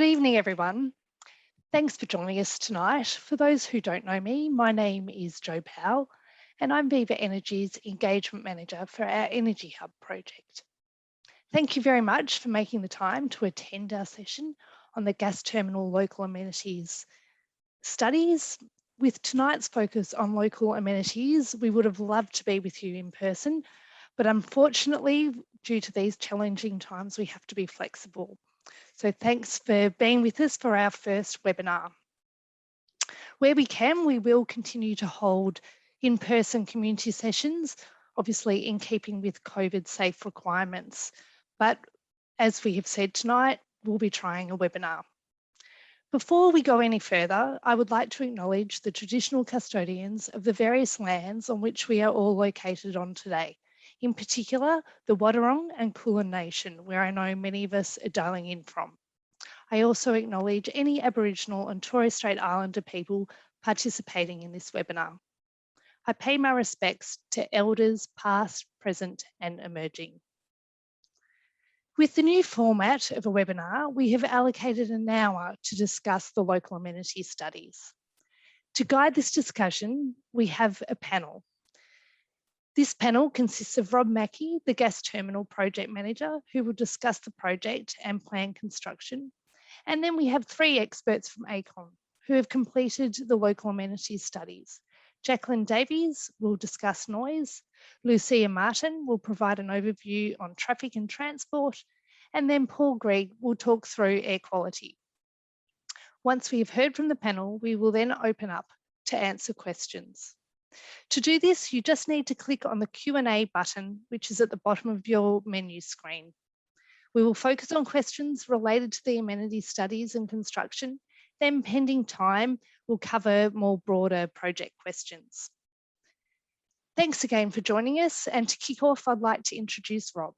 Good evening, everyone. Thanks for joining us tonight. For those who don't know me, my name is Jo Powell, and I'm Viva Energy's Engagement Manager for our Energy Hub project. Thank you very much for making the time to attend our session on the gas terminal local amenities studies. With tonight's focus on local amenities, we would have loved to be with you in person, but unfortunately, due to these challenging times, we have to be flexible. So thanks for being with us for our first webinar. Where we can, we will continue to hold in-person community sessions, obviously in keeping with COVID safe requirements. But as we have said tonight, we'll be trying a webinar. Before we go any further, I would like to acknowledge the traditional custodians of the various lands on which we are all located on today. In particular, the Wadawurrung and Kulin Nation, where I know many of us are dialing in from. I also acknowledge any Aboriginal and Torres Strait Islander people participating in this webinar. I pay my respects to elders past, present and emerging. With the new format of a webinar, we have allocated an hour to discuss the local amenity studies. To guide this discussion, we have a panel. This panel consists of Rob Mackey, the Gas Terminal Project Manager, who will discuss the project and plan construction. And then we have three experts from ACON who have completed the local amenities studies. Jacqueline Davies will discuss noise, Lucia Martin will provide an overview on traffic and transport, and then Paul Gregg will talk through air quality. Once we have heard from the panel, we will then open up to answer questions. To do this, you just need to click on the Q&A button, which is at the bottom of your menu screen. We will focus on questions related to the amenity studies and construction. Then, pending time, we'll cover more broader project questions. Thanks again for joining us. And to kick off, I'd like to introduce Rob.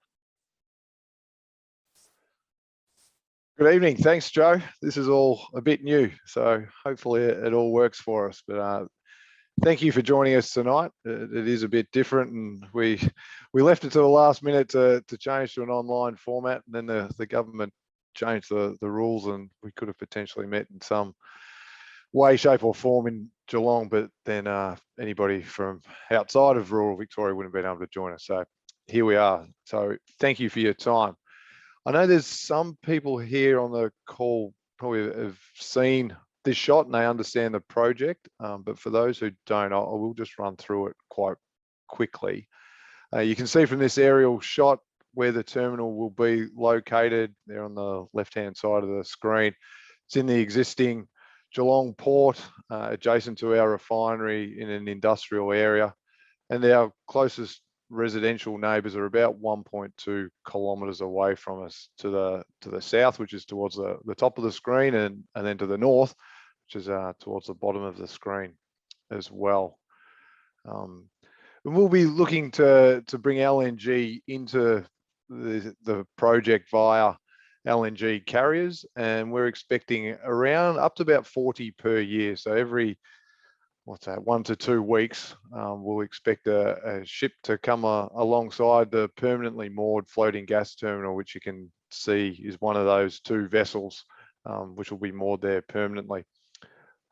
Good evening. Thanks, Jo. This is all a bit new, so hopefully it all works for us. But thank you for joining us tonight. It is a bit different, and we left it to the last minute to change to an online format, and then the government changed the rules, and we could have potentially met in some way, shape or form in Geelong, but then anybody from outside of rural Victoria wouldn't have been able to join us. So here we are. So thank you for your time. I know there's some people here on the call probably have seen this shot and they understand the project, but for those who don't, I will just run through it quite quickly. You can see from this aerial shot where the terminal will be located there on the left-hand side of the screen. It's in the existing Geelong port, adjacent to our refinery in an industrial area, and our closest residential neighbours are about 1.2 kilometres away from us to the south, which is towards the top of the screen, and then to the north, which is towards the bottom of the screen as well. And we'll be looking to bring LNG into the project via LNG carriers, and we're expecting around up to about 40 per year. So every 1 to 2 weeks, we'll expect a ship to come alongside the permanently moored floating gas terminal, which you can see is one of those 2 vessels, which will be moored there permanently.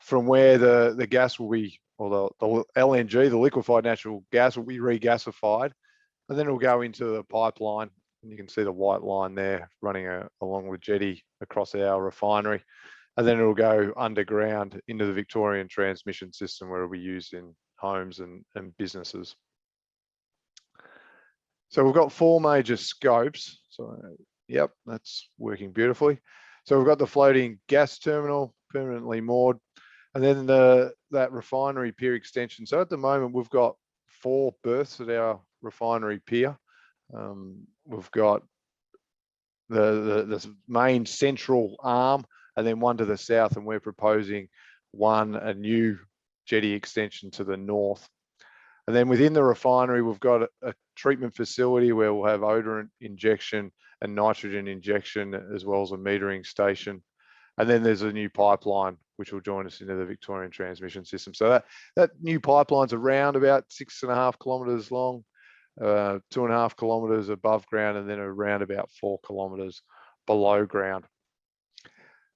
From where the gas will be, or the LNG, the liquefied natural gas, will be regasified, and then it'll go into the pipeline. And you can see the white line there running along the jetty across our refinery. And then it'll go underground into the Victorian transmission system, where it'll be used in homes and businesses. So we've got 4 major scopes. So yep, that's working beautifully. So we've got the floating gas terminal permanently moored, and then that refinery pier extension. So at the moment, we've got 4 berths at our refinery pier. We've got the main central arm, and then one to the south, and we're proposing a new jetty extension to the north. And then within the refinery, we've got a treatment facility where we'll have odorant injection and nitrogen injection, as well as a metering station. And then there's a new pipeline which will join us into the Victorian transmission system. So that new pipeline's around about 6.5 kilometres long, 2.5 kilometres above ground, and then around about 4 kilometres below ground.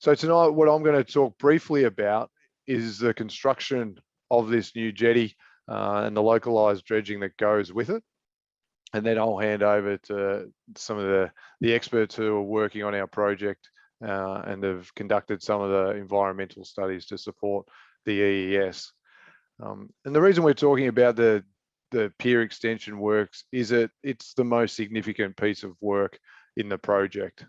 So tonight, what I'm going to talk briefly about is the construction of this new jetty and the localised dredging that goes with it. And then I'll hand over to some of the experts who are working on our project and have conducted some of the environmental studies to support the EES. And the reason we're talking about the pier extension works is that it's the most significant piece of work in the project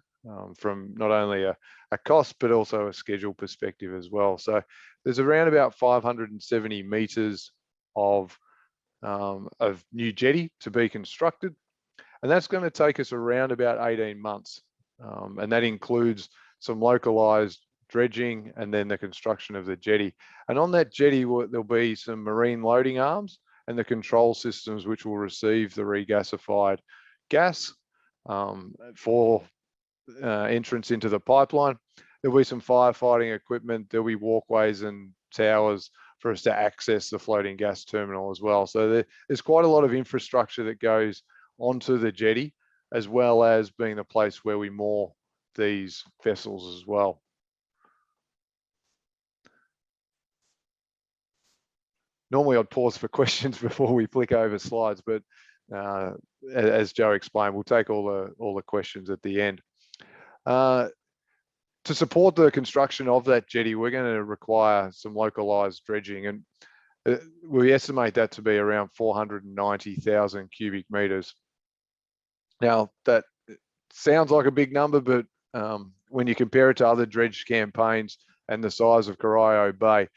from not only a cost, but also a schedule perspective as well. So there's around about 570 meters of new jetty to be constructed. And that's going to take us around about 18 months. And that includes some localized dredging and then the construction of the jetty. And on that jetty, there'll be some marine loading arms and the control systems which will receive the regasified gas for entrance into the pipeline. There'll be some firefighting equipment. There'll be walkways and towers for us to access the floating gas terminal as well. So there's quite a lot of infrastructure that goes onto the jetty, as well as being the place where we moor these vessels as well. Normally I'd pause for questions before we flick over slides, but as Joe explained, we'll take all the questions at the end. To support the construction of that jetty, we're going to require some localized dredging, and we estimate that to be around 490,000 cubic meters. Now, that sounds like a big number, but when you compare it to other dredge campaigns and the size of Corio Bay,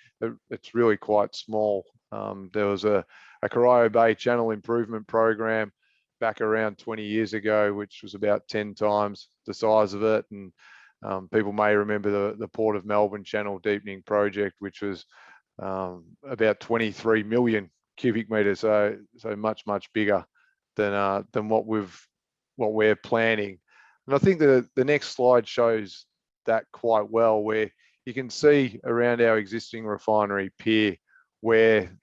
it's really quite small. There was a Corio Bay channel improvement program back around 20 years ago, which was about 10 times the size of it. And people may remember the Port of Melbourne Channel Deepening Project, which was about 23 million cubic meters, so much bigger than what we're planning. And I think the next slide shows that quite well, where you can see around our existing refinery pier where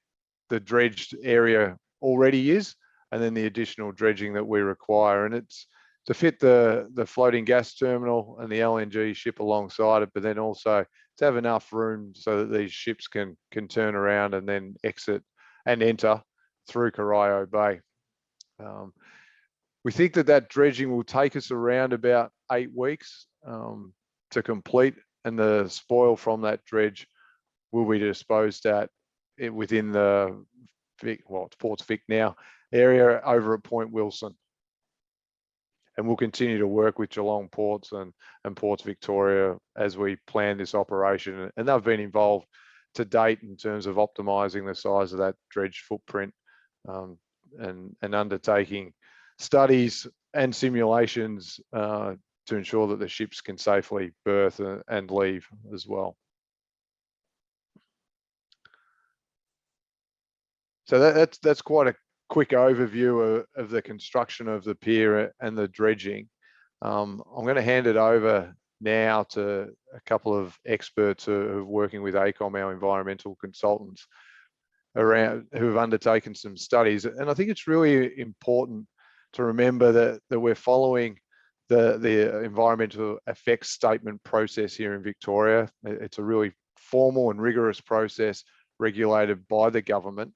the dredged area already is, and then the additional dredging that we require. And it's to fit the floating gas terminal and the LNG ship alongside it, but then also to have enough room so that these ships can turn around and then exit and enter through Corio Bay. We think that dredging will take us around about 8 weeks to complete, and the spoil from that dredge will be disposed at within the Ports Vic now area over at Point Wilson. And we'll continue to work with Geelong Ports and Ports Victoria as we plan this operation. And they've been involved to date in terms of optimising the size of that dredge footprint and undertaking studies and simulations to ensure that the ships can safely berth and leave as well. So that's quite a quick overview of the construction of the pier and the dredging. I'm going to hand it over now to a couple of experts who are working with AECOM, our environmental consultants, around who have undertaken some studies. And I think it's really important to remember that we're following the environmental effects statement process here in Victoria. It's a really formal and rigorous process regulated by the government.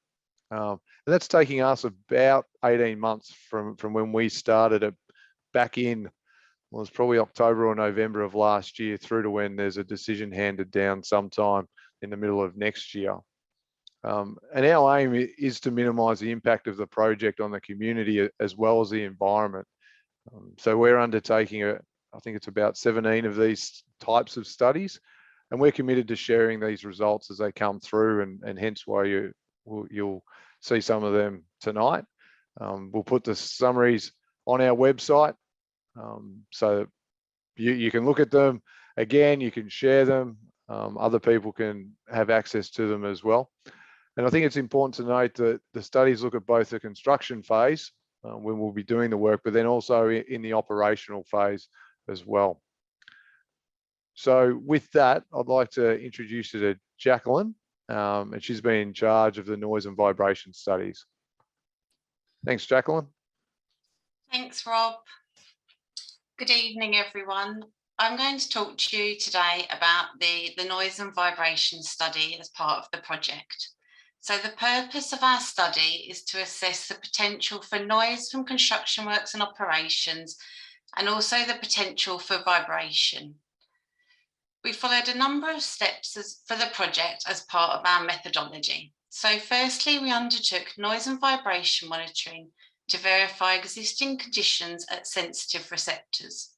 And that's taking us about 18 months from when we started it back in, well, it's probably October or November of last year, through to when there's a decision handed down sometime in the middle of next year. And our aim is to minimise the impact of the project on the community as well as the environment. So we're undertaking, I think it's about 17 of these types of studies, and we're committed to sharing these results as they come through, and hence why you'll see some of them tonight. We'll put the summaries on our website so you can look at them again, you can share them, other people can have access to them as well. And I think it's important to note that the studies look at both the construction phase when we'll be doing the work, but then also in the operational phase as well. So with that, I'd like to introduce you to Jacqueline, and she's been in charge of the noise and vibration studies. Thanks, Jacqueline. Thanks, Rob. Good evening, everyone. I'm going to talk to you today about the noise and vibration study as part of the project. So the purpose of our study is to assess the potential for noise from construction works and operations, and also the potential for vibration. We followed a number of steps for the project as part of our methodology. So firstly, we undertook noise and vibration monitoring to verify existing conditions at sensitive receptors.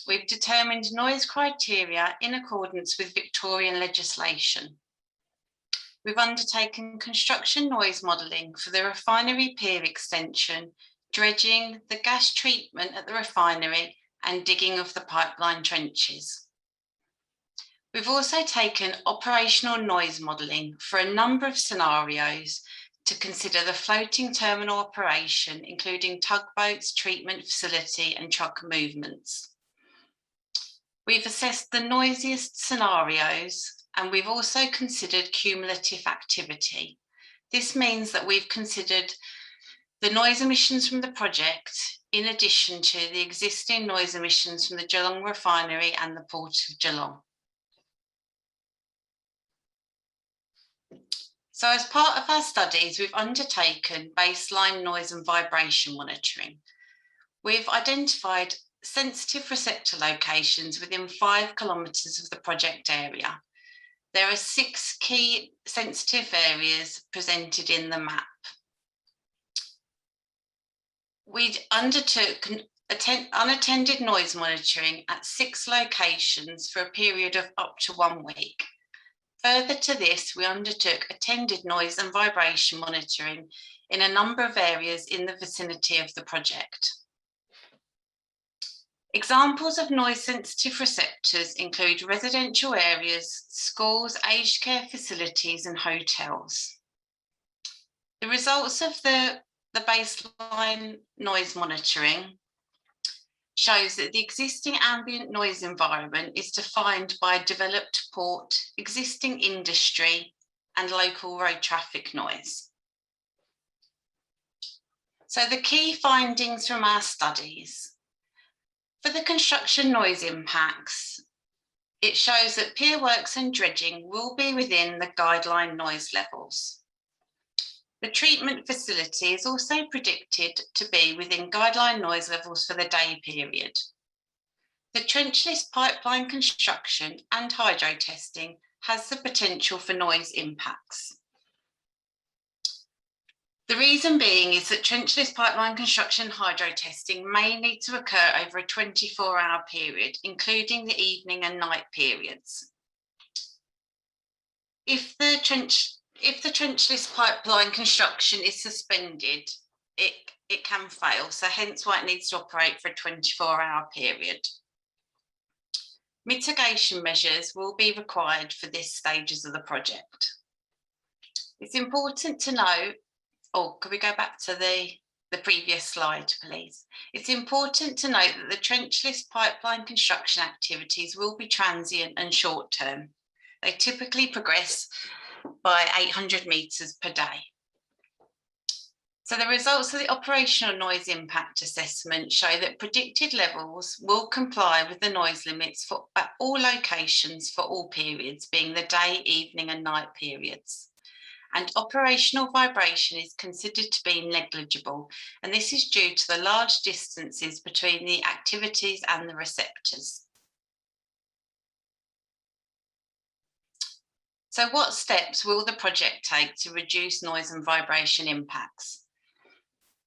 We've determined noise criteria in accordance with Victorian legislation. We've undertaken construction noise modelling for the Refinery Pier extension, dredging, the gas treatment at the refinery, and digging of the pipeline trenches. We've also taken operational noise modelling for a number of scenarios to consider the floating terminal operation, including tugboats, treatment facility, and truck movements. We've assessed the noisiest scenarios, and we've also considered cumulative activity. This means that we've considered the noise emissions from the project in addition to the existing noise emissions from the Geelong refinery and the Port of Geelong. So as part of our studies, we've undertaken baseline noise and vibration monitoring. We've identified sensitive receptor locations within 5 kilometres of the project area. There are 6 key sensitive areas presented in the map. We undertook unattended noise monitoring at 6 locations for a period of up to 1 week. Further to this, we undertook attended noise and vibration monitoring in a number of areas in the vicinity of the project. Examples of noise-sensitive receptors include residential areas, schools, aged care facilities, and hotels. The results of the baseline noise monitoring shows that the existing ambient noise environment is defined by a developed port, existing industry, and local road traffic noise. So the key findings from our studies. For the construction noise impacts, it shows that pier works and dredging will be within the guideline noise levels. The treatment facility is also predicted to be within guideline noise levels for the day period. The trenchless pipeline construction and hydro testing has the potential for noise impacts. The reason being is that trenchless pipeline construction and hydro testing may need to occur over a 24-hour period, including the evening and night periods. If the trenchless pipeline construction is suspended, it can fail, so hence why it needs to operate for a 24-hour period. Mitigation measures will be required for these stages of the project. It's important to note, could we go back to the previous slide, please? It's important to note that the trenchless pipeline construction activities will be transient and short-term. They typically progress by 800 metres per day. So the results of the operational noise impact assessment show that predicted levels will comply with the noise limits at all locations for all periods, being the day, evening and night periods. And operational vibration is considered to be negligible, and this is due to the large distances between the activities and the receptors. So what steps will the project take to reduce noise and vibration impacts?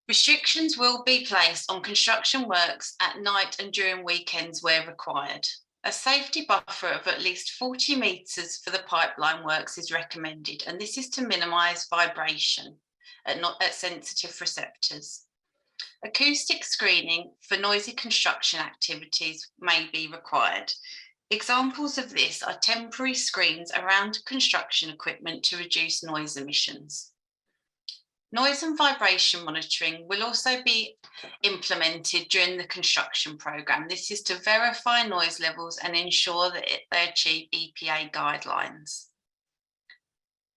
Restrictions will be placed on construction works at night and during weekends where required. A safety buffer of at least 40 metres for the pipeline works is recommended, and this is to minimise vibration at sensitive receptors. Acoustic screening for noisy construction activities may be required. Examples of this are temporary screens around construction equipment to reduce noise emissions. Noise and vibration monitoring will also be implemented during the construction programme. This is to verify noise levels and ensure that they achieve EPA guidelines.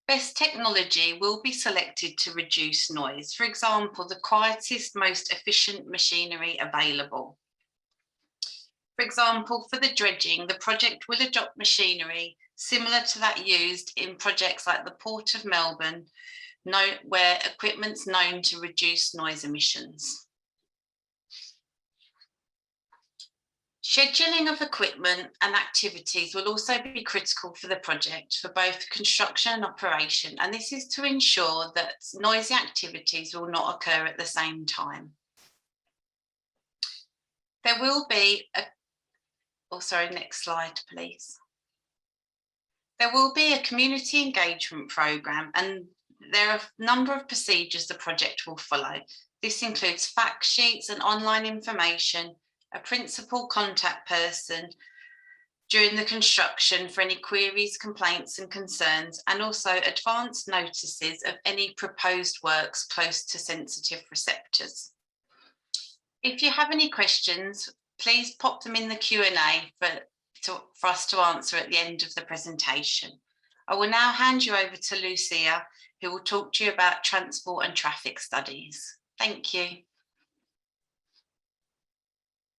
Best technology will be selected to reduce noise. For example, the quietest, most efficient machinery available. For example, for the dredging, the project will adopt machinery similar to that used in projects like the Port of Melbourne, where equipment's known to reduce noise emissions. Scheduling of equipment and activities will also be critical for the project for both construction and operation, and this is to ensure that noisy activities will not occur at the same time. There will be next slide, please. There will be a community engagement programme, and there are a number of procedures the project will follow. This includes fact sheets and online information, a principal contact person during the construction for any queries, complaints and concerns, and also advance notices of any proposed works close to sensitive receptors. If you have any questions, please pop them in the Q&A for us to answer at the end of the presentation. I will now hand you over to Lucia, who will talk to you about transport and traffic studies. Thank you.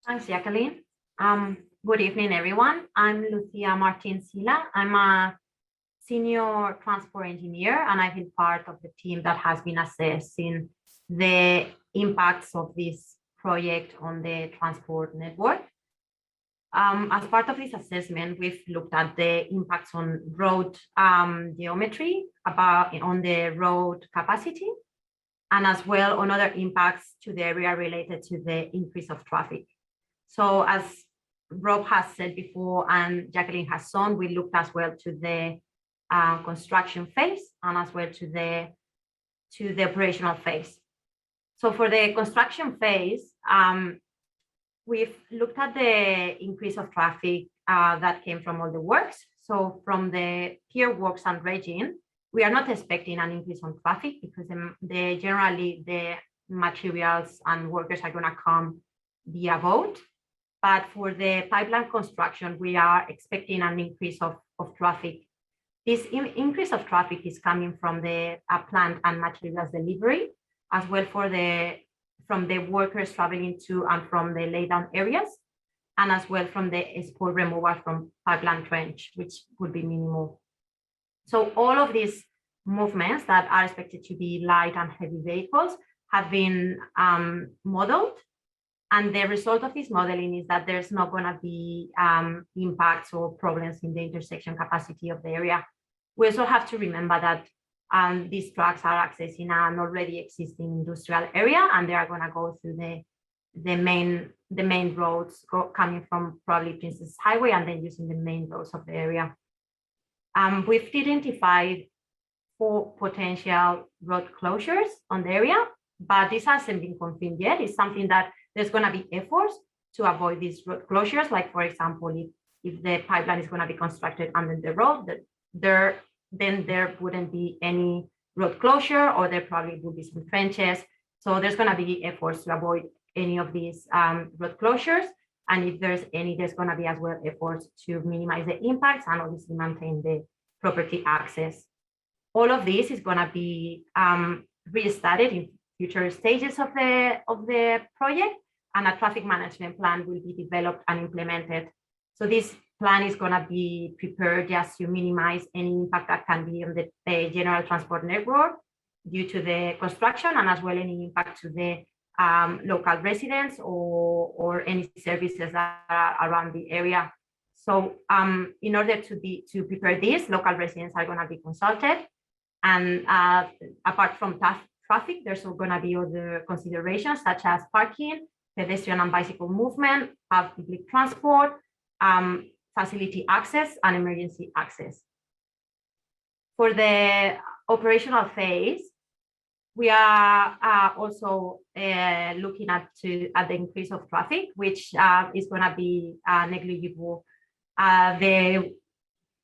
Thanks, Jacqueline. Good evening, everyone. I'm Lucia Martin Sila. I'm a senior transport engineer, and I've been part of the team that has been assessing the impacts of this project on the transport network. As part of this assessment, we've looked at the impacts on road geometry, on the road capacity, and as well on other impacts to the area related to the increase of traffic. So as Rob has said before and Jacqueline has shown, we looked as well to the construction phase and as well to the operational phase. So for the construction phase, we've looked at the increase of traffic that came from all the works. So from the pier works and dredging, we are not expecting an increase on traffic because generally the materials and workers are going to come via boat. But for the pipeline construction, we are expecting an increase of traffic. This increase of traffic is coming from the plant and materials delivery, as well from the workers traveling to and from the laydown areas, and as well from the sport removal from pipeline trench, which would be minimal. So all of these movements that are expected to be light and heavy vehicles have been modeled. And the result of this modeling is that there's not going to be impacts or problems in the intersection capacity of the area. We also have to remember that these trucks are accessing an already existing industrial area, and they are going to go through the main roads coming from probably Princess Highway and then using the main roads of the area. We've identified 4 potential road closures on the area, but this hasn't been confirmed yet. It's something that there's going to be efforts to avoid these road closures. Like, for example, if the pipeline is going to be constructed under the road, then there wouldn't be any road closure, or there probably would be some trenches. So there's going to be efforts to avoid any of these road closures. And if there's any, there's going to be as well efforts to minimize the impacts and obviously maintain the property access. All of this is going to be re-studied in future stages of the project, and a traffic management plan will be developed and implemented. So this plan is going to be prepared just to minimize any impact that can be on the general transport network due to the construction, and as well any impact to the local residents or any services that are around the area. So in order to prepare this, local residents are going to be consulted. And apart from traffic, there's going to be other considerations such as parking, pedestrian and bicycle movement, public transport, facility access, and emergency access. For the operational phase, we are also looking at the increase of traffic, which is going to be negligible. The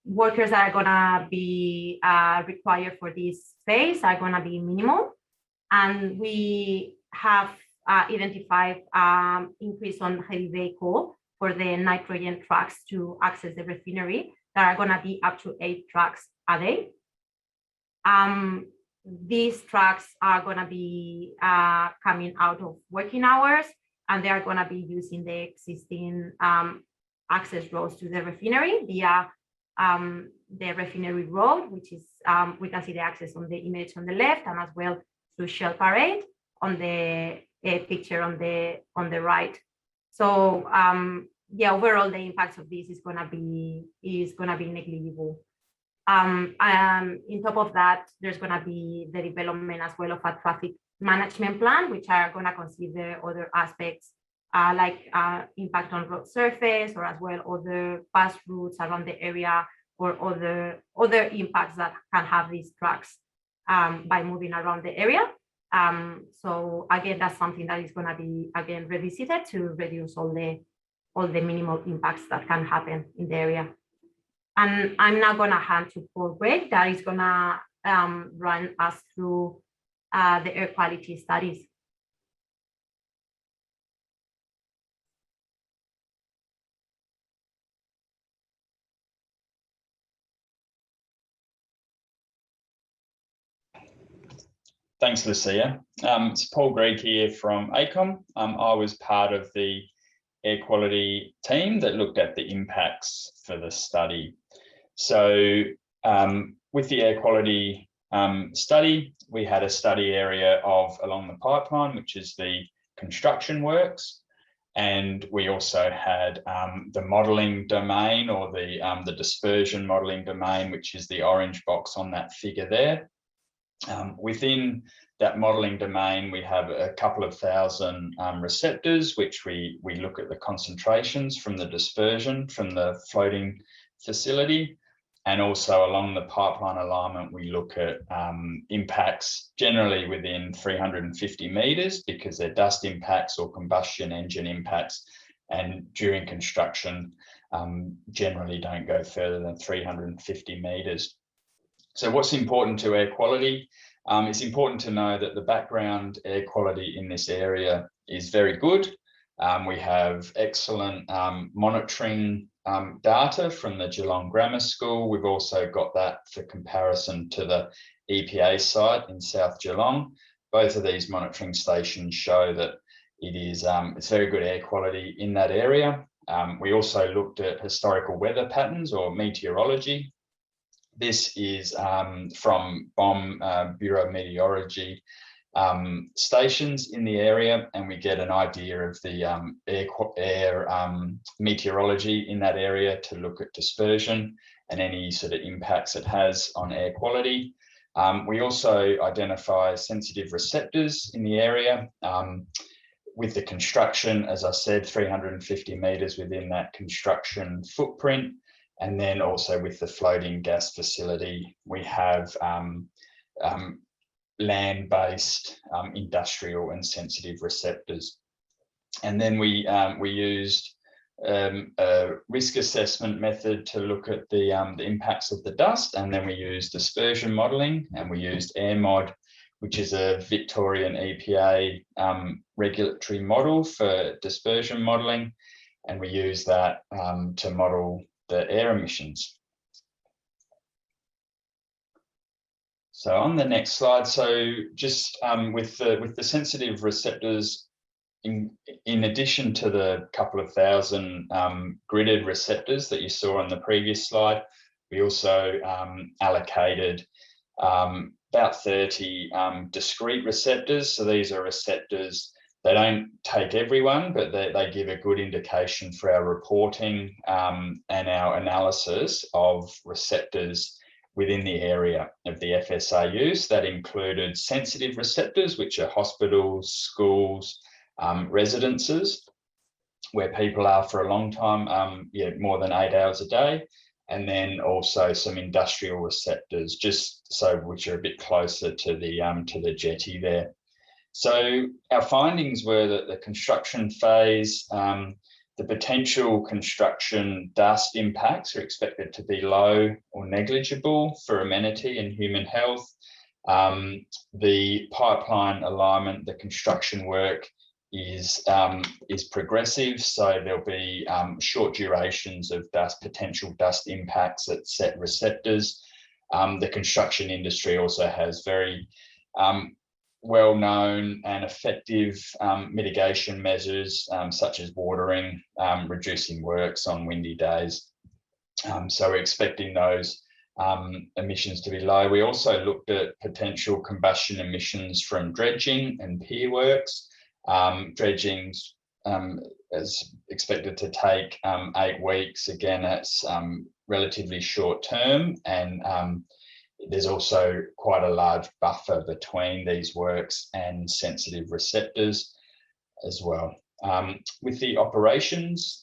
workers that are going to be required for this phase are going to be minimal. And we have identified increase on heavy vehicle for the nitrogen trucks to access the refinery that are going to be up to 8 trucks a day. These trucks are going to be coming out of working hours, and they are going to be using the existing access roads to the refinery via the refinery road, which is, we can see the access on the image on the left, and as well through Shell Parade on the picture on the right. So yeah, overall the impacts of this is gonna be negligible. On top of that, there's gonna be the development as well of a traffic management plan, which are gonna consider other aspects like impact on road surface, or as well other bus routes around the area, or other impacts that can have these trucks by moving around the area. So again, that's something that is going to be again revisited to reduce all the minimal impacts that can happen in the area. And I'm now going to hand to Paul Greg, that is going to run us through the air quality studies. Thanks, Lucia. It's Paul Gregg here from ACOM. I was part of the air quality team that looked at the impacts for the study. So with the air quality study, we had a study area of along the pipeline, which is the construction works. And we also had the modelling domain, or the dispersion modelling domain, which is the orange box on that figure there. Within that modelling domain, we have a couple of thousand receptors, which we look at the concentrations from the dispersion from the floating facility. And also along the pipeline alignment, we look at impacts generally within 350 metres, because they're dust impacts or combustion engine impacts. And during construction, generally don't go further than 350 metres. So what's important to air quality? It's important to know that the background air quality in this area is very good. We have excellent monitoring data from the Geelong Grammar School. We've also got that for comparison to the EPA site in South Geelong. Both of these monitoring stations show that it is it's very good air quality in that area. We also looked at historical weather patterns, or meteorology. This is from BOM Bureau Meteorology stations in the area, and we get an idea of the air meteorology in that area to look at dispersion and any sort of impacts it has on air quality. We also identify sensitive receptors in the area. With the construction, as I said, 350 metres within that construction footprint. And then also with the floating gas facility, we have land-based industrial and sensitive receptors. And then we used a risk assessment method to look at the impacts of the dust. And then we used dispersion modelling, and we used AirMod, which is a Victorian EPA regulatory model for dispersion modelling. And we use that to model the air emissions. So on the next slide, so just with the sensitive receptors, in addition to the couple of thousand gridded receptors that you saw on the previous slide, we also allocated about 30 discrete receptors. So these are receptors. They don't take everyone, but they give a good indication for our reporting and our analysis of receptors within the area of the FSAUs. That included sensitive receptors, which are hospitals, schools, residences, where people are for a long time, more than 8 hours a day. And then also some industrial receptors, just so which are a bit closer to the jetty there. So our findings were that the construction phase, the potential construction dust impacts are expected to be low or negligible for amenity and human health. The pipeline alignment, the construction work is progressive, so there'll be short durations of potential dust impacts at set receptors. The construction industry also has very well-known and effective mitigation measures such as watering, reducing works on windy days. So we're expecting those emissions to be low. We also looked at potential combustion emissions from dredging and pier works. Dredging's is expected to take 8 weeks. Again, that's relatively short term, and there's also quite a large buffer between these works and sensitive receptors as well. With the operations,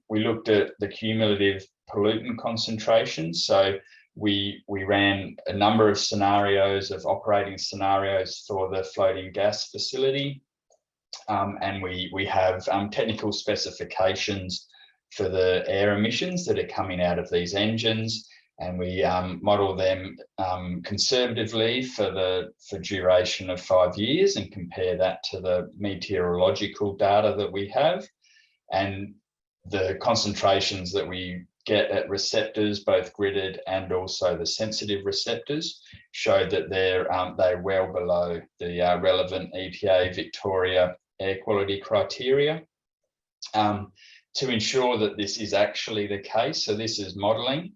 we looked at the cumulative pollutant concentrations. So we ran a number of scenarios of operating scenarios for the floating gas facility. And we have technical specifications for the air emissions that are coming out of these engines, and we model them conservatively for duration of 5 years and compare that to the meteorological data that we have. And the concentrations that we get at receptors, both gridded and also the sensitive receptors, show that they're well below the relevant EPA Victoria air quality criteria. To ensure that this is actually the case, so this is modelling,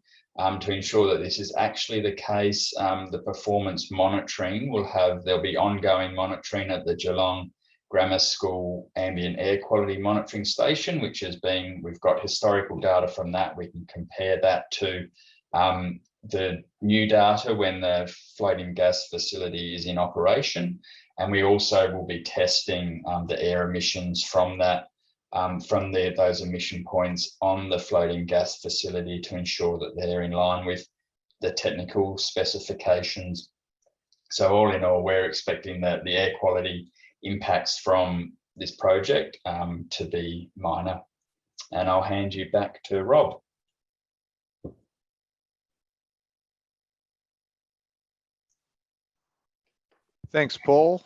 to ensure that this is actually the case, the performance monitoring there'll be ongoing monitoring at the Geelong Grammar School Ambient Air Quality Monitoring Station, which we've got historical data from that. We can compare that to the new data when the floating gas facility is in operation. And we also will be testing the air emissions from that, those emission points on the floating gas facility to ensure that they're in line with the technical specifications. So all in all, we're expecting that the air quality impacts from this project to be minor. And I'll hand you back to Rob. Thanks, Paul.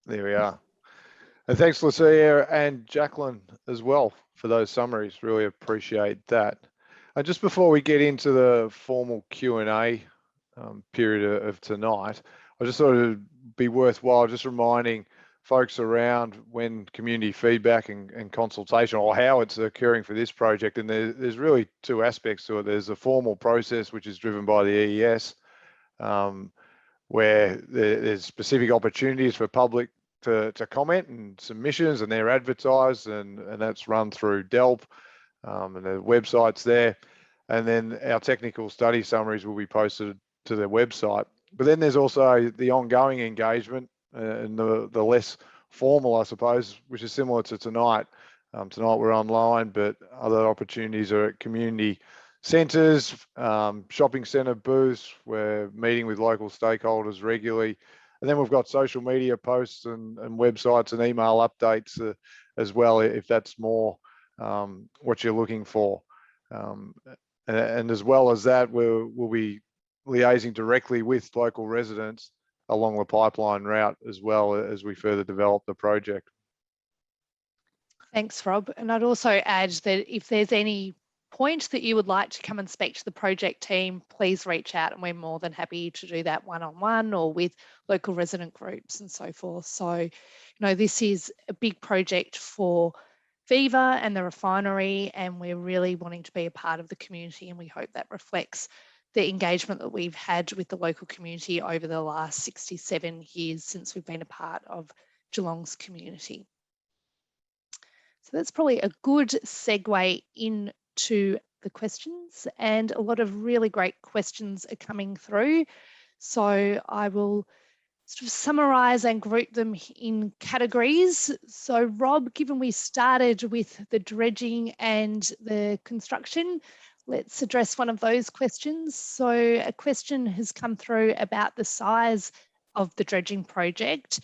There we are. And thanks, Lucia and Jacqueline as well for those summaries. Really appreciate that. And just before we get into the formal Q&A period of tonight, I just thought it'd be worthwhile just reminding folks around when community feedback and consultation, or how it's occurring for this project. And there's really 2 aspects to it. There's a formal process, which is driven by the EES, where there's specific opportunities for public to comment and submissions, and they're advertised, and that's run through DELP, and the website's there. And then our technical study summaries will be posted to their website. But then there's also the ongoing engagement and the less formal, I suppose, which is similar to tonight. Tonight we're online, but other opportunities are at community centres, shopping centre booths. We're meeting with local stakeholders regularly. And then we've got social media posts and websites and email updates as well, if that's more what you're looking for. And as well as that, we'll be liaising directly with local residents along the pipeline route as well as we further develop the project. Thanks, Rob. And I'd also add that if there's any point that you would like to come and speak to the project team, please reach out, and we're more than happy to do that one-on-one or with local resident groups and so forth. So, this is a big project for Viva and the refinery, and we're really wanting to be a part of the community, and we hope that reflects the engagement that we've had with the local community over the last 67 years since we've been a part of Geelong's community. So that's probably a good segue into the questions, and a lot of really great questions are coming through. So I will sort of summarise and group them in categories. So Rob, given we started with the dredging and the construction, let's address one of those questions. So a question has come through about the size of the dredging project.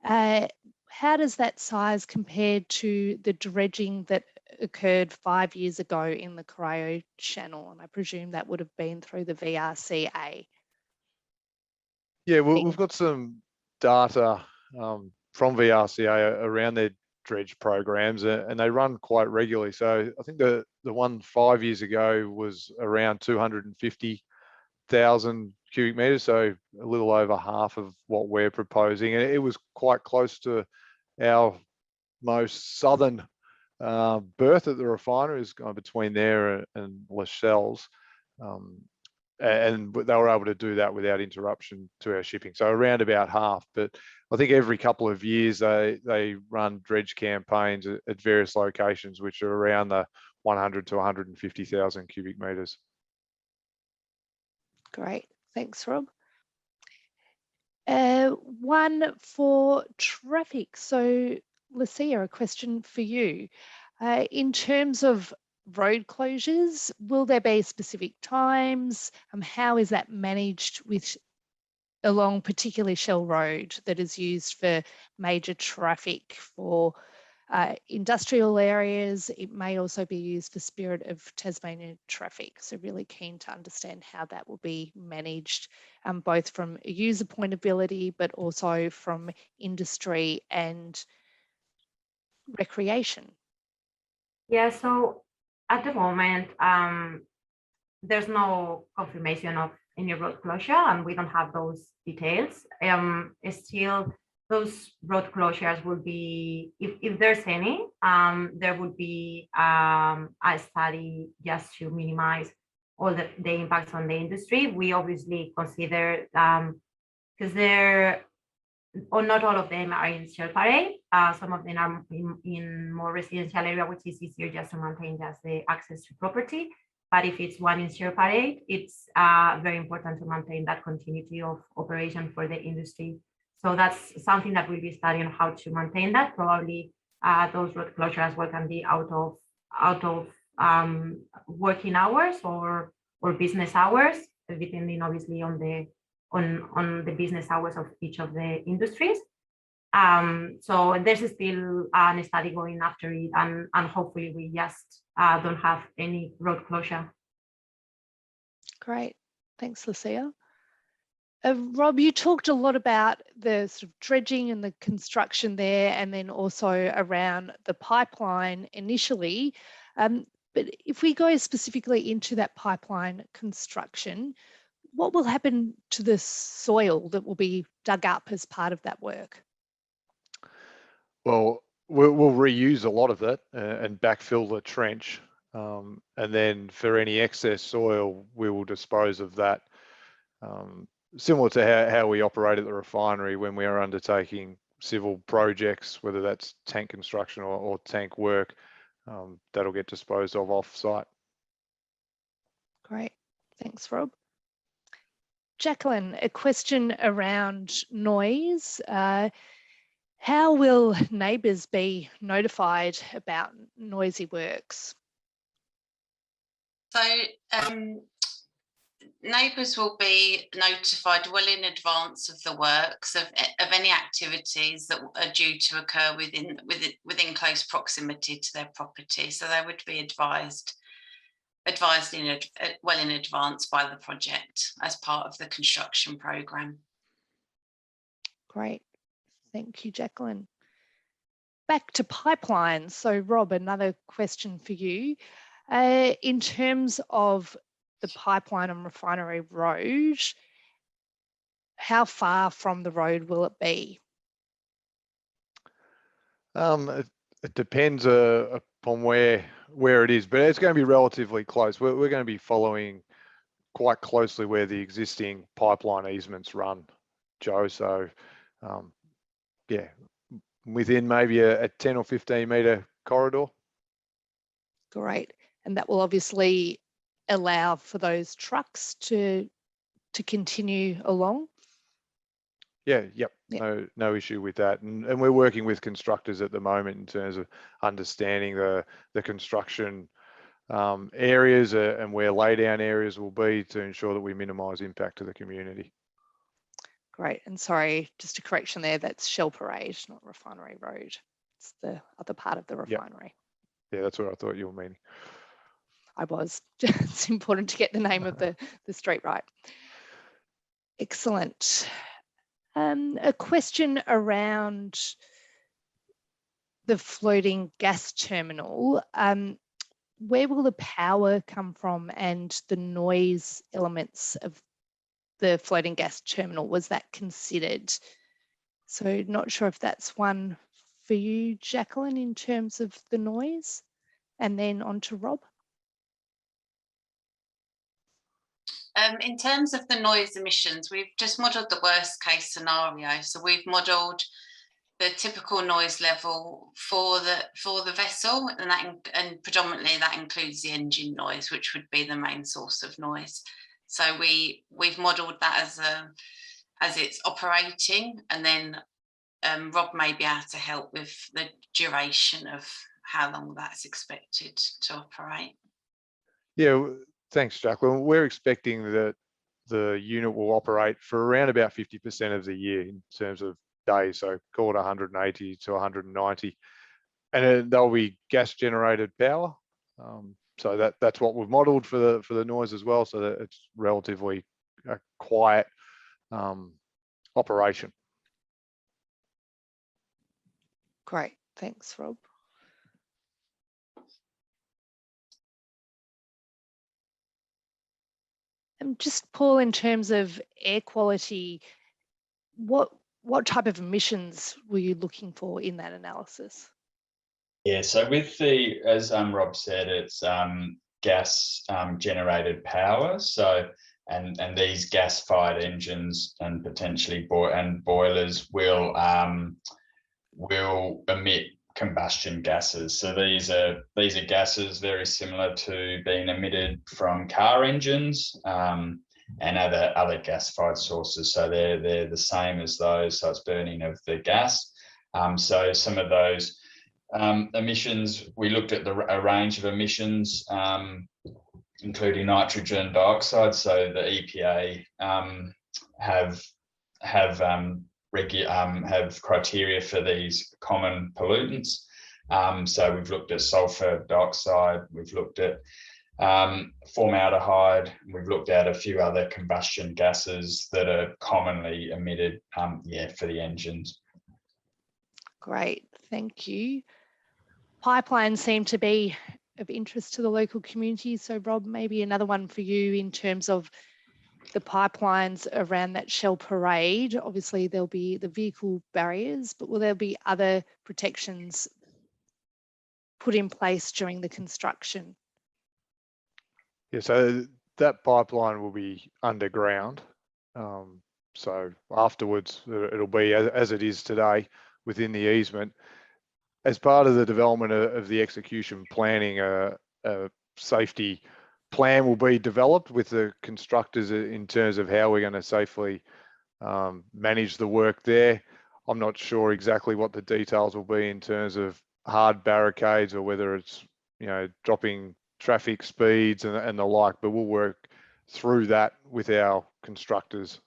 How does that size compare to the dredging that occurred 5 years ago in the Corio Channel? And I presume that would have been through the VRCA. Yeah, we've got some data from VRCA around their dredge programs, and they run quite regularly. So I think the one 5 years ago was around 250,000 cubic meters, so a little over half of what we're proposing. And it was quite close to our most southern berth at the refinery, is kind of between there and Lascelles. And they were able to do that without interruption to our shipping. So around about half, but I think every couple of years they run dredge campaigns at various locations, which are around the 100 to 150,000 cubic meters. Great, thanks, Rob. One for traffic. So, Lucia, a question for you. In terms of road closures, will there be specific times? How is that managed along particularly Shell Road that is used for major traffic for industrial areas? It may also be used for Spirit of Tasmania traffic. So really keen to understand how that will be managed, both from a user point of view, but also from industry and recreation. Yeah, so at the moment, there's no confirmation of any road closure, and we don't have those details. Still, those road closures will be, if there's any, there would be a study just to minimize all the impacts on the industry. We obviously consider, because not all of them are in Shell Parade. Some of them are in more residential area, which is easier just to maintain just the access to property. But if it's one in Shell Parade, it's very important to maintain that continuity of operation for the industry. So that's something that we'll be studying, how to maintain that. Probably those road closures as well can be out of working hours or business hours, depending obviously on the business hours of each of the industries. So there's still a study going after it, and hopefully we just don't have any road closure. Great, thanks, Lucia. Rob, you talked a lot about the sort of dredging and the construction there, and then also around the pipeline initially. But if we go specifically into that pipeline construction, what will happen to the soil that will be dug up as part of that work? Well, we'll reuse a lot of that and backfill the trench. And then for any excess soil, we will dispose of that. Similar to how we operate at the refinery when we are undertaking civil projects, whether that's tank construction or tank work, that'll get disposed of off-site. Great, thanks, Rob. Jacqueline, a question around noise. How will neighbours be notified about noisy works? So neighbours will be notified well in advance of the works of any activities that are due to occur within close proximity to their property. So they would be advised well in advance by the project as part of the construction programme. Great, thank you, Jacqueline. Back to pipelines. So Rob, another question for you. In terms of the pipeline on Refinery Road, how far from the road will it be? It depends upon where it is, but it's going to be relatively close. We're going to be following quite closely where the existing pipeline easements run, Joe. So yeah, within maybe a 10 or 15 metre corridor. Great, and that will obviously allow for those trucks to continue along. Yeah, yep. No issue with that. And we're working with constructors at the moment in terms of understanding the construction areas and where laydown areas will be to ensure that we minimise impact to the community. Great, and sorry, just a correction there, that's Shell Parade, not Refinery Road. It's the other part of the refinery. Yep. Yeah, that's what I thought you were meaning. I was. It's important to get the name of the street right. Excellent. A question around the floating gas terminal. Where will the power come from and the noise elements of the floating gas terminal? Was that considered? So not sure if that's one for you, Jacqueline, in terms of the noise, and then on to Rob. In terms of the noise emissions, we've just modelled the worst case scenario. So we've modelled the typical noise level for the vessel, and predominantly that includes the engine noise, which would be the main source of noise. So we've modelled that as it's operating, and then Rob may be able to help with the duration of how long that's expected to operate. Yeah, thanks, Jacqueline. We're expecting that the unit will operate for around about 50% of the year in terms of days, so call it 180 to 190, and there'll be gas generated power. So that's what we've modelled for the noise as well, so that it's relatively a quiet operation. Great, thanks, Rob. And just Paul, in terms of air quality, what type of emissions were you looking for in that analysis? Yeah, so with as Rob said, it's gas generated power. So and these gas-fired engines and potentially boilers will emit combustion gases. So these are gases very similar to being emitted from car engines and other gas-fired sources. So they're the same as those. So it's burning of the gas. So some of those emissions, we looked at a range of emissions, including nitrogen dioxide. So the EPA have criteria for these common pollutants. So we've looked at sulfur dioxide, we've looked at formaldehyde, we've looked at a few other combustion gases that are commonly emitted for the engines. Great, thank you. Pipelines seem to be of interest to the local community. So Rob, maybe another one for you in terms of the pipelines around that Shell parade. Obviously there'll be the vehicle barriers, but will there be other protections put in place during the construction? Yeah, so that pipeline will be underground. So afterwards, it'll be as it is today within the easement. As part of the development of the execution planning, a safety plan will be developed with the constructors in terms of how we're going to safely manage the work there. I'm not sure exactly what the details will be in terms of hard barricades or whether it's, dropping traffic speeds and the like, but we'll work through that with our constructors.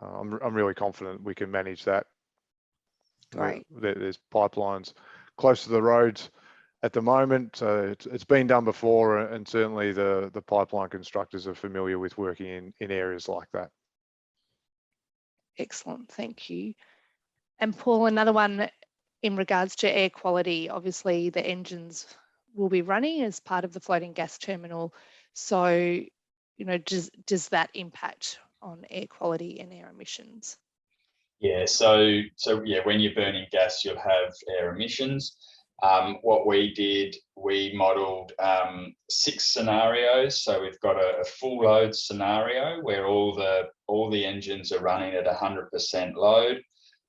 I'm really confident we can manage that. Great. There's pipelines close to the roads at the moment, so it's been done before, and certainly the pipeline constructors are familiar with working in areas like that. Excellent, thank you. And Paul, another one in regards to air quality. Obviously the engines will be running as part of the floating gas terminal. So, does that impact on air quality and air emissions? Yeah, so yeah, when you're burning gas, you'll have air emissions. What we did, we modelled 6 scenarios. So we've got a full load scenario where all the engines are running at 100% load,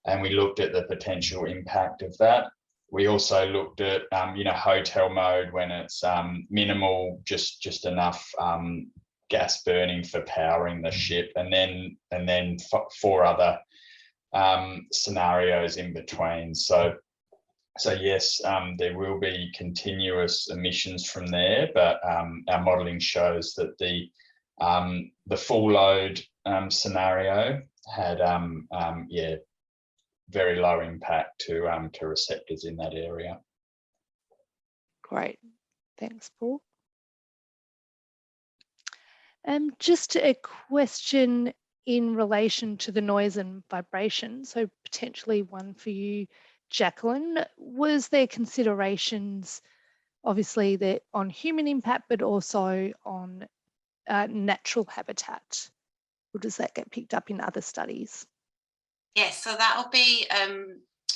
and we looked at the potential impact of that. We also looked at hotel mode when it's minimal, just enough gas burning for powering the ship, and then 4 other scenarios in between. So yes, there will be continuous emissions from there, but our modelling shows that the full load scenario had very low impact to receptors in that area. Great, thanks, Paul. Just a question in relation to the noise and vibration, so potentially one for you, Jacqueline. Was there considerations, obviously, that on human impact, but also on natural habitat or does that get picked up in other studies? Yes, so that will be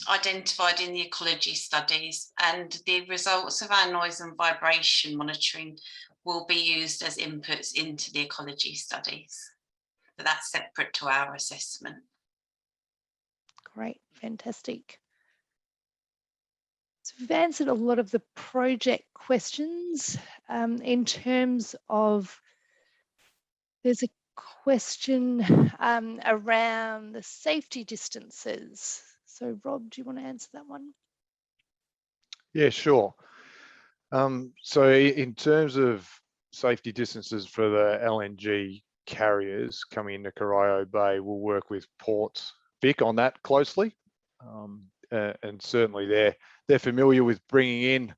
identified in the ecology studies, and the results of our noise and vibration monitoring will be used as inputs into the ecology studies. But that's separate to our assessment. Great, fantastic. So we've answered a lot of the project questions. In terms of, there's a question around the safety distances. So Rob, do you want to answer that one? Yeah, sure. So in terms of safety distances for the LNG carriers coming into Corio Bay, we'll work with Port Vic on that closely. And certainly they're familiar with bringing in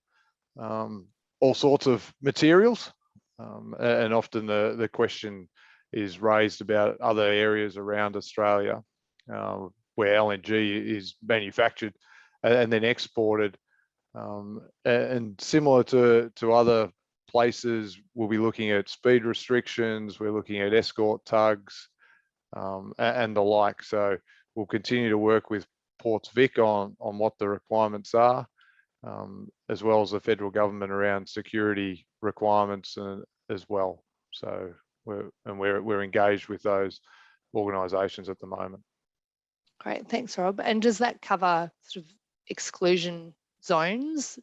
all sorts of materials. And often the question is raised about other areas around Australia where LNG is manufactured and then exported. And similar to other places, we'll be looking at speed restrictions, we're looking at escort tugs and the like. So we'll continue to work with Ports Vic on what the requirements are, as well as the federal government around security requirements as well. So we're engaged with those organisations at the moment. Great, thanks Rob. And does that cover sort of exclusion zones?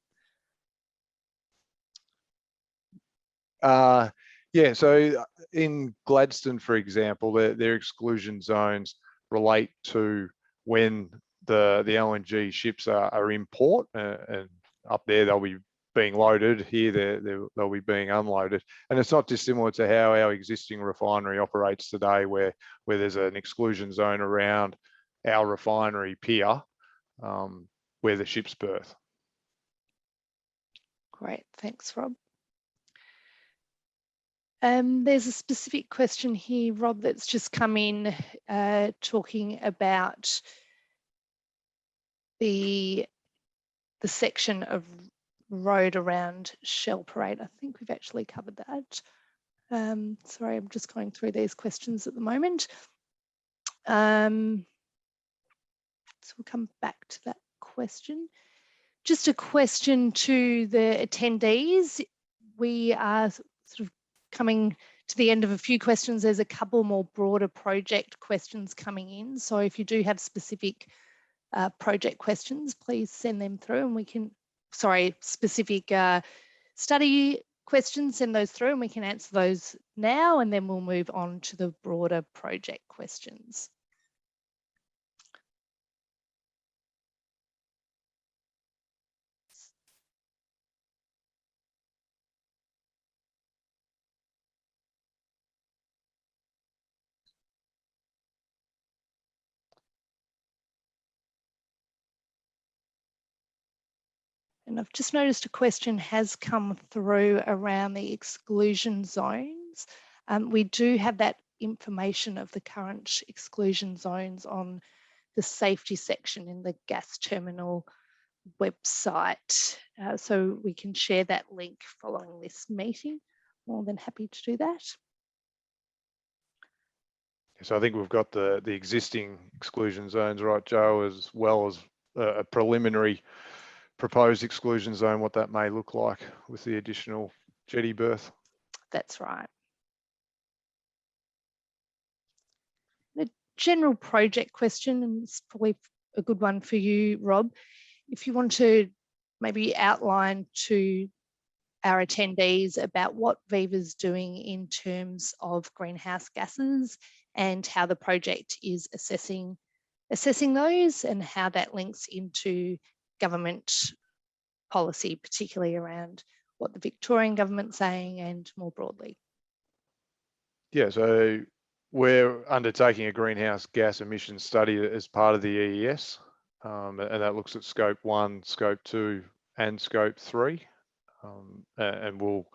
Yeah, so in Gladstone, for example, their exclusion zones relate to when the LNG ships are in port, and up there they'll be being loaded. Here they'll be being unloaded, and it's not dissimilar to how our existing refinery operates today, where there's an exclusion zone around our refinery pier where the ships berth. Great, thanks Rob. There's a specific question here, Rob, that's just come in talking about the section of road around Shell Parade. I think we've actually covered that. Sorry, I'm just going through these questions at the moment. So we'll come back to that question. Just a question to the attendees. We are sort of coming to the end of a few questions. There's a couple more broader project questions coming in. So if you do have specific project questions, please send them through and we can, specific study questions, send those through and we can answer those now, and then we'll move on to the broader project questions. And I've just noticed a question has come through around the exclusion zones. We do have that information of the current exclusion zones on the safety section in the gas terminal website. So we can share that link following this meeting. More than happy to do that. So I think we've got the existing exclusion zones, right, Joe, as well as a preliminary proposed exclusion zone, what that may look like with the additional jetty berth. That's right. The general project question, and it's probably a good one for you, Rob. If you want to maybe outline to our attendees about what Viva's doing in terms of greenhouse gases and how the project is assessing those and how that links into government policy, particularly around what the Victorian government's saying and more broadly. Yeah, so we're undertaking a greenhouse gas emissions study as part of the EES, and that looks at scope 1, scope 2 and scope 3, and we'll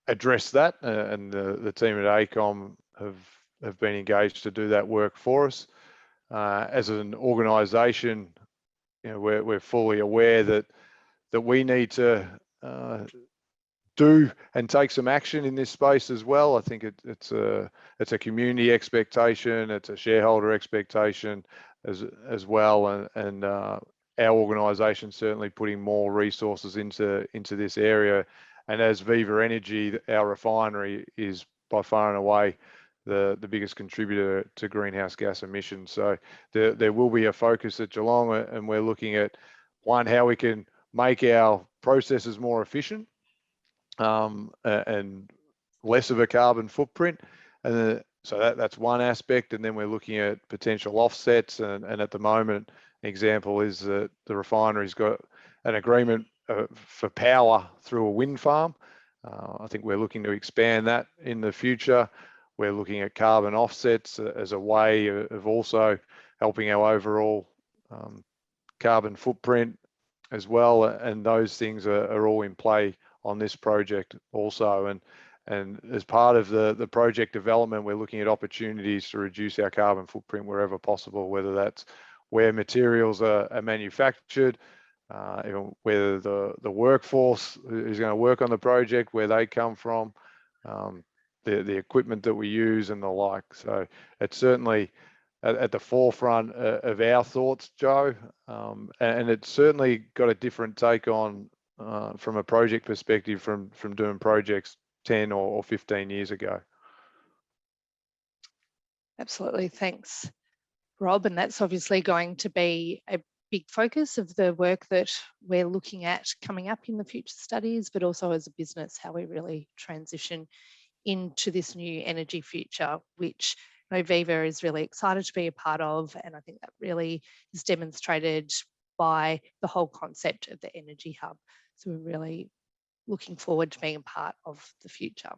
address that, and the team at AECOM have been engaged to do that work for us. As an organisation, you know, we're fully aware that we need to do and take some action in this space as well. I think it's a community expectation, it's a shareholder expectation as well, and our organisation certainly putting more resources into this area. And as Viva Energy, our refinery is by far and away the biggest contributor to greenhouse gas emissions. So there will be a focus at Geelong, and we're looking at how we can make our processes more efficient and less of a carbon footprint. And so that's one aspect. And then we're looking at potential offsets. And at the moment, an example is that the refinery's got an agreement for power through a wind farm. I think we're looking to expand that in the future. We're looking at carbon offsets as a way of also helping our overall carbon footprint as well. And those things are all in play on this project also. And as part of the project development, we're looking at opportunities to reduce our carbon footprint wherever possible, whether that's where materials are manufactured, whether the workforce is going to work on the project, where they come from, the equipment that we use and the like. So it's certainly at the forefront of our thoughts, Joe, and it's certainly got a different take on from a project perspective from doing projects 10 or 15 years ago. Absolutely, thanks, Rob. And that's obviously going to be a big focus of the work that we're looking at coming up in the future studies, but also as a business, how we really transition into this new energy future, which Viva is really excited to be a part of. And I think that really is demonstrated by the whole concept of the energy hub. So we're really looking forward to being a part of the future.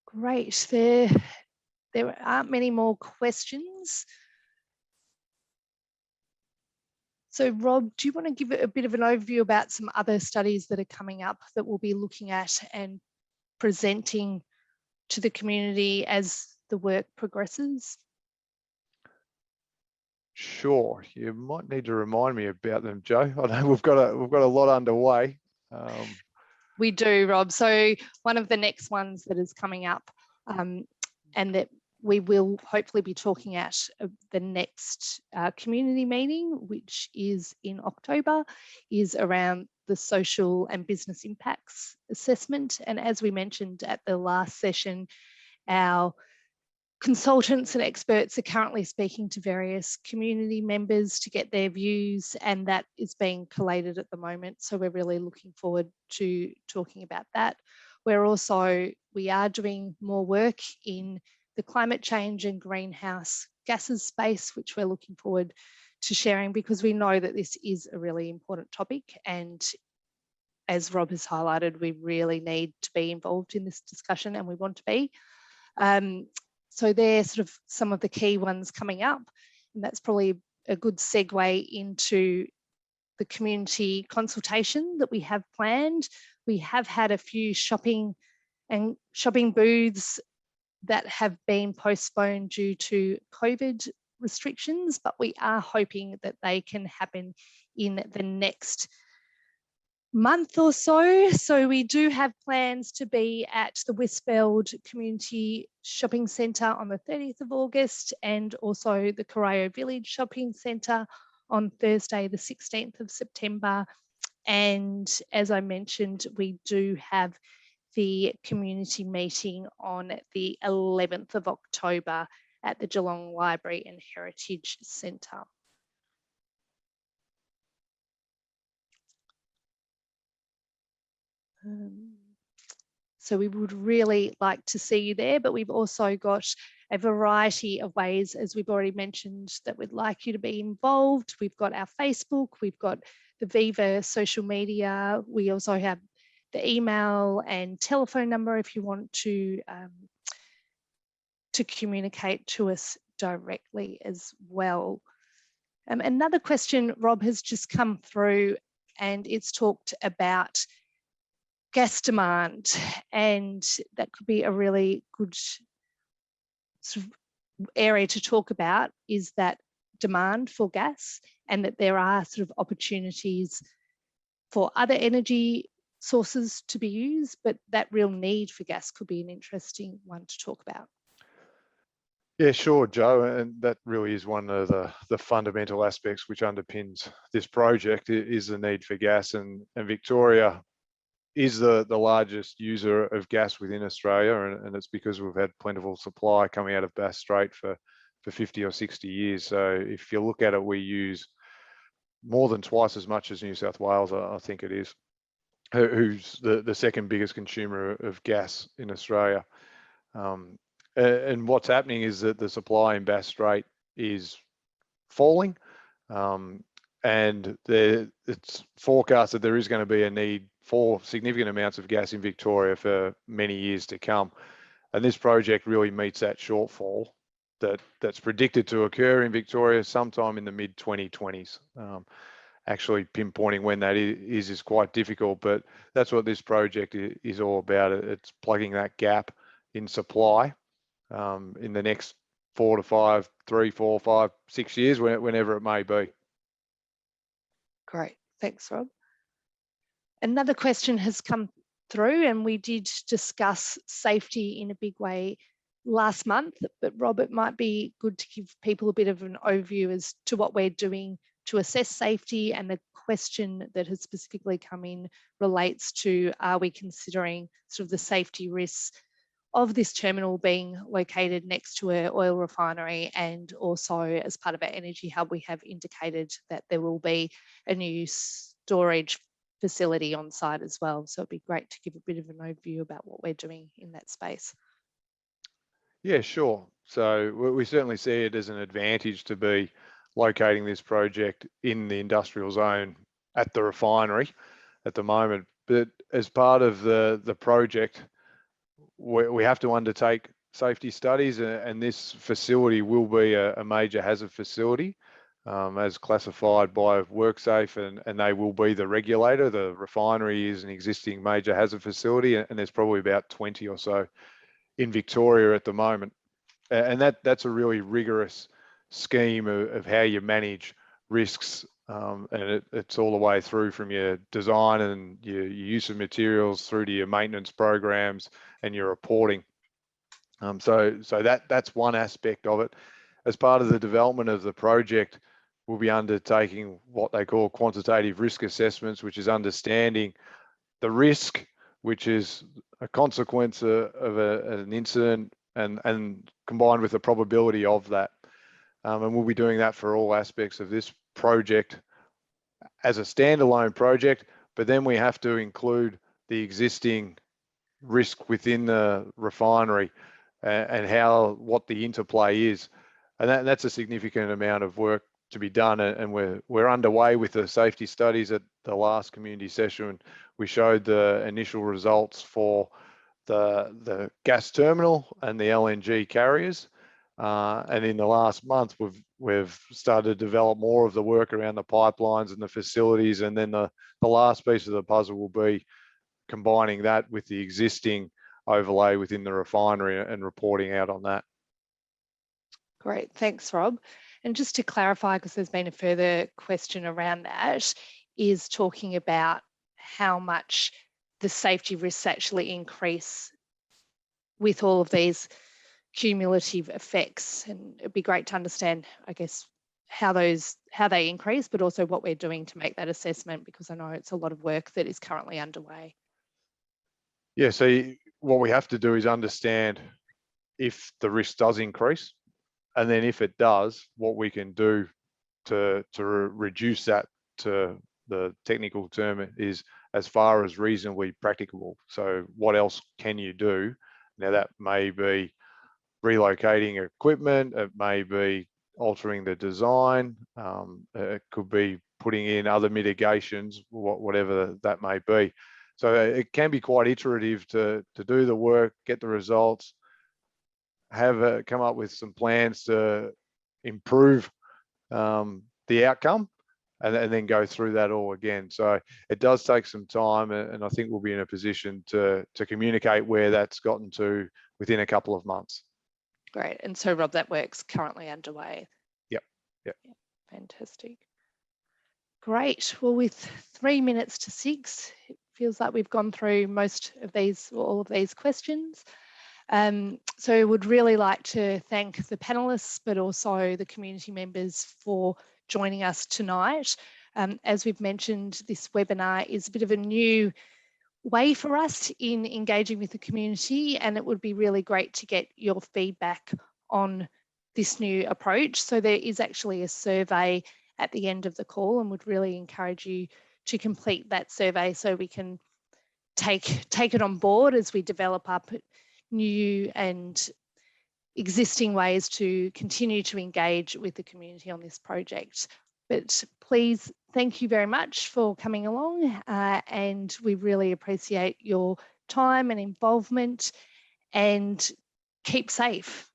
Great, there aren't many more questions. So Rob, do you want to give a bit of an overview about some other studies that are coming up that we'll be looking at and presenting to the community as the work progresses? Sure, you might need to remind me about them, Joe. I know we've got a lot underway. We do, Rob. So one of the next ones that is coming up and that we will hopefully be talking at the next community meeting, which is in October, is around the social and business impacts assessment. And as we mentioned at the last session, our consultants and experts are currently speaking to various community members to get their views, and that is being collated at the moment. So we're really looking forward to talking about that. We are doing more work in the climate change and greenhouse gases space, which we're looking forward to sharing, because we know that this is a really important topic. And as Rob has highlighted, we really need to be involved in this discussion, and we want to be. So they're sort of some of the key ones coming up, and that's probably a good segue into the community consultation that we have planned. We have had a few shopping booths that have been postponed due to COVID restrictions, but we are hoping that they can happen in the next month or so. So we do have plans to be at the Westfield Community Shopping Centre on the 30th of August, and also the Corio Village Shopping Centre on Thursday, the 16th of September. And as I mentioned, we do have the community meeting on the 11th of October at the Geelong Library and Heritage Centre. So we would really like to see you there, but we've also got a variety of ways, as we've already mentioned, that we'd like you to be involved. We've got our Facebook, we've got the Viva social media. We also have the email and telephone number if you want to communicate to us directly as well. Another question, Rob, has just come through, and it's talked about gas demand, and that could be a really good sort of area to talk about, is that demand for gas, and that there are sort of opportunities for other energy sources to be used, but that real need for gas could be an interesting one to talk about. Yeah, sure, Joe, and that really is one of the fundamental aspects which underpins this project is the need for gas, and Victoria is the largest user of gas within Australia, and it's because we've had plentiful supply coming out of Bass Strait for 50 or 60 years. So if you look at it, we use more than twice as much as New South Wales, I think it is, who's the second biggest consumer of gas in Australia. And what's happening is that the supply in Bass Strait is falling, and it's forecast that there is going to be a need for significant amounts of gas in Victoria for many years to come. And this project really meets that shortfall that's predicted to occur in Victoria sometime in the mid-2020s. Actually pinpointing when that is quite difficult, but that's what this project is all about. It's plugging that gap in supply in the next 4 to 5, 3, 4, 5, 6 years, whenever it may be. Great, thanks, Rob. Another question has come through, and we did discuss safety in a big way last month, but Rob, it might be good to give people a bit of an overview as to what we're doing to assess safety, and the question that has specifically come in relates to, are we considering sort of the safety risks of this terminal being located next to an oil refinery, and also as part of our energy hub we have indicated that there will be a new storage facility on site as well. So it'd be great to give a bit of an overview about what we're doing in that space. Yeah, sure. So we certainly see it as an advantage to be locating this project in the industrial zone at the refinery at the moment. But as part of the project, we have to undertake safety studies, and this facility will be a major hazard facility as classified by WorkSafe, and they will be the regulator. The refinery is an existing major hazard facility, and there's probably about 20 or so in Victoria at the moment. And that's a really rigorous scheme of how you manage risks, and it's all the way through from your design and your use of materials through to your maintenance programs and your reporting. So that's one aspect of it. As part of the development of the project, we'll be undertaking what they call quantitative risk assessments, which is understanding the risk, which is a consequence of an incident, and combined with the probability of that. And we'll be doing that for all aspects of this project as a standalone project, but then we have to include the existing risk within the refinery and what the interplay is. And that's a significant amount of work to be done, and we're underway with the safety studies. At the last community session, we showed the initial results for the gas terminal and the LNG carriers, and in the last month we've started to develop more of the work around the pipelines and the facilities, and then the last piece of the puzzle will be combining that with the existing overlay within the refinery and reporting out on that. Great, thanks, Rob. And just to clarify, because there's been a further question around that, is talking about how much the safety risks actually increase with all of these cumulative effects. And it'd be great to understand, I guess, how they increase, but also what we're doing to make that assessment, because I know it's a lot of work that is currently underway. Yeah, so what we have to do is understand if the risk does increase, and then if it does, what we can do to reduce that to, the technical term is, as far as reasonably practicable. So what else can you do? Now that may be relocating equipment, it may be altering the design, it could be putting in other mitigations, whatever that may be. So it can be quite iterative to do the work, get the results, come up with some plans to improve the outcome, and then go through that all again. So it does take some time, and I think we'll be in a position to communicate where that's gotten to within a couple of months. Great. And so, Rob, that work's currently underway. Yep. Yeah, fantastic. Great. Well, with 3 minutes to 6, it feels like we've gone through most of these, or all of these questions. So I would really like to thank the panelists, but also the community members for joining us tonight. As we've mentioned, this webinar is a bit of a new way for us in engaging with the community, and it would be really great to get your feedback on this new approach. So there is actually a survey at the end of the call, and would really encourage you to complete that survey so we can take it on board as we develop up new and existing ways to continue to engage with the community on this project. But please, thank you very much for coming along, and we really appreciate your time and involvement, and keep safe.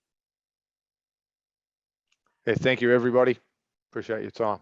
Yeah, thank you, everybody. Appreciate your time.